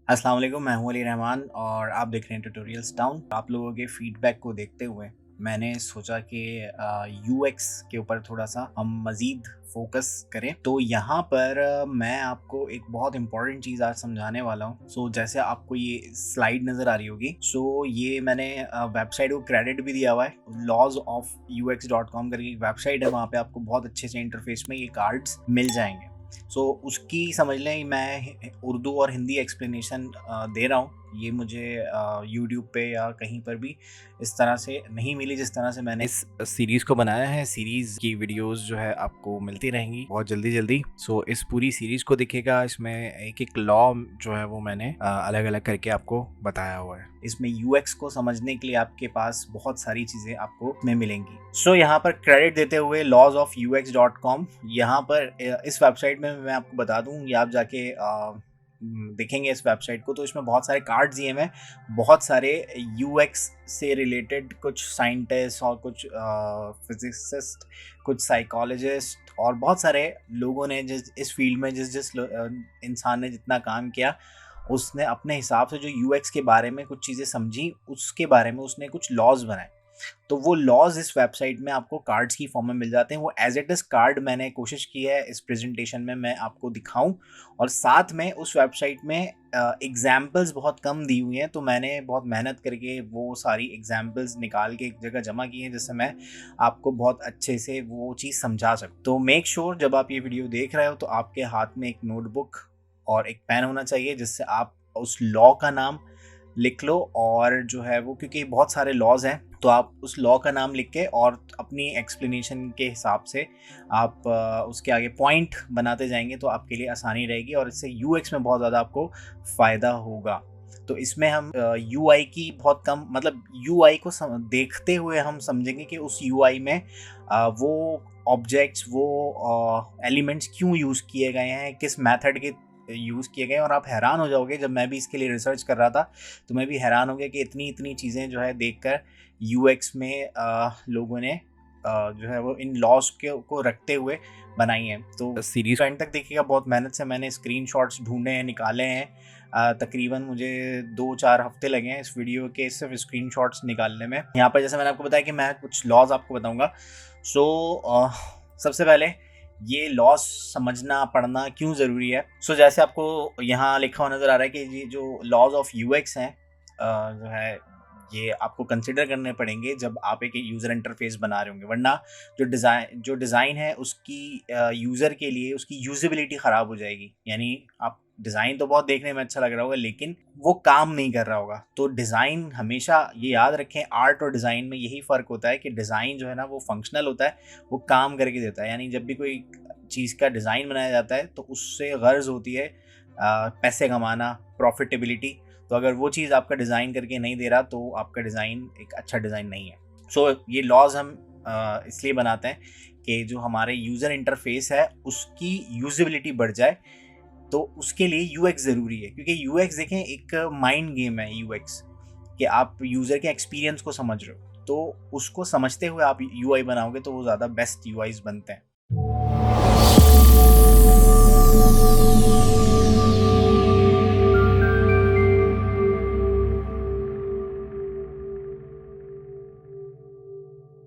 अस्सलाम वालेकुम, मैं हूं अली रहमान और आप देख रहे हैं ट्यूटोरियल्स टाउन। आप लोगों के फीडबैक को देखते हुए मैंने सोचा कि यूएक्स के ऊपर थोड़ा सा हम मज़ीद फोकस करें। तो यहाँ पर मैं आपको एक बहुत इंपॉर्टेंट चीज़ आज समझाने वाला हूँ। जैसे आपको ये स्लाइड नज़र आ रही होगी, ये मैंने वेबसाइट को क्रेडिट भी दिया हुआ है। lawsofux.com करके एक वेबसाइट है, वहाँ पे आपको बहुत अच्छे से इंटरफेस में ये कार्ड्स मिल जाएंगे। उसकी समझ लें, मैं उर्दू और हिंदी एक्सप्लेनेशन दे रहा हूँ। ये मुझे यूट्यूब पे या कहीं पर भी इस तरह से नहीं मिली जिस तरह से मैंने इस सीरीज़ को बनाया है। सीरीज़ की वीडियोस जो है आपको मिलती रहेंगी बहुत जल्दी जल्दी। इस पूरी सीरीज़ को देखिएगा, इसमें एक एक लॉ जो है वो मैंने अलग अलग करके आपको बताया हुआ है। इसमें यूएक्स को समझने के लिए आपके पास बहुत सारी चीज़ें आपको में मिलेंगी। यहाँ पर क्रेडिट देते हुए lawsofux.com, यहाँ पर इस वेबसाइट में मैं आपको बता दूँ, ये आप जाके देखेंगे इस वेबसाइट को, तो इसमें बहुत सारे कार्ड्स दिए हैं। बहुत सारे यूएक्स से रिलेटेड कुछ साइंटिस्ट और कुछ फिजिसिस्ट, कुछ साइकोलॉजिस्ट और बहुत सारे लोगों ने जिस इस फील्ड में जिस इंसान ने जितना काम किया, उसने अपने हिसाब से जो यूएक्स के बारे में कुछ चीज़ें समझी, उसके बारे में उसने कुछ लॉज बनाए। तो वो लॉज इस वेबसाइट में आपको कार्ड्स की फॉर्म में मिल जाते हैं। वो एज इट इज कार्ड मैंने कोशिश की है इस प्रेजेंटेशन में मैं आपको दिखाऊं, और साथ में उस वेबसाइट में एग्जाम्पल्स बहुत कम दी हुई हैं, तो मैंने बहुत मेहनत करके वो सारी एग्जाम्पल्स निकाल के एक जगह जमा की हैं, जिससे मैं आपको बहुत अच्छे से वो चीज़ समझा सकूँ। तो मेक श्योर जब आप ये वीडियो देख रहे हो तो आपके हाथ में एक नोटबुक और एक पेन होना चाहिए, जिससे आप उस लॉ का नाम लिख लो, और जो है वो, क्योंकि बहुत सारे लॉज हैं, तो आप उस लॉ का नाम लिख के और अपनी एक्सप्लेनेशन के हिसाब से आप उसके आगे पॉइंट बनाते जाएंगे, तो आपके लिए आसानी रहेगी और इससे यूएक्स में बहुत ज़्यादा आपको फ़ायदा होगा। तो इसमें हम यूआई की बहुत कम, मतलब यूआई को देखते हुए हम समझेंगे कि उस यूआई में वो ऑब्जेक्ट्स, वो एलिमेंट्स क्यों यूज़ किए गए हैं, किस मेथड के यूज़ किए गए। और आप हैरान हो जाओगे, जब मैं भी इसके लिए रिसर्च कर रहा था तो मैं भी हैरान हो गया कि इतनी इतनी चीज़ें जो है देखकर यूएक्स में लोगों ने जो है वो इन लॉस को रखते हुए बनाई हैं। तो सीरीज एंड तक देखिएगा, बहुत मेहनत से मैंने स्क्रीनशॉट्स ढूंढे हैं, निकाले हैं। तकरीबन मुझे 2-4 हफ्ते लगे हैं इस वीडियो के सिर्फ स्क्रीनशॉट्स निकालने में। यहाँ पर जैसे मैंने आपको बताया कि मैं कुछ लॉज आपको बताऊँगा। सबसे पहले ये लॉस समझना पढ़ना क्यों ज़रूरी है। जैसे आपको यहाँ लिखा हुआ नज़र आ रहा है कि ये जो लॉज ऑफ यूएक्स हैं, जो है ये आपको कंसिडर करने पड़ेंगे जब आप एक यूज़र इंटरफेस बना रहे होंगे, वरना जो डिज़ाइन है उसकी यूज़र के लिए उसकी यूजेबिलिटी ख़राब हो जाएगी। यानी आप डिज़ाइन तो बहुत देखने में अच्छा लग रहा होगा, लेकिन वो काम नहीं कर रहा होगा। तो डिज़ाइन हमेशा ये याद रखें, आर्ट और डिज़ाइन में यही फ़र्क होता है कि डिज़ाइन जो है ना वो फंक्शनल होता है, वो काम करके देता है। यानी जब भी कोई चीज़ का डिज़ाइन बनाया जाता है तो उससे गर्ज़ होती है पैसे कमाना, प्रॉफिटेबिलिटी। तो अगर वो चीज़ आपका डिज़ाइन करके नहीं दे रहा तो आपका डिज़ाइन एक अच्छा डिज़ाइन नहीं है। ये लॉज हम इसलिए बनाते हैं कि जो हमारे यूज़र इंटरफेस है उसकी यूजेबिलिटी बढ़ जाए, तो उसके लिए यूएक्स ज़रूरी है। क्योंकि यूएक्स देखें, एक माइंड गेम है यूएक्स, कि आप यूज़र के एक्सपीरियंस को समझ रहे हो, तो उसको समझते हुए आप यूआई बनाओगे तो वो ज़्यादा बेस्ट यूआईज बनते हैं।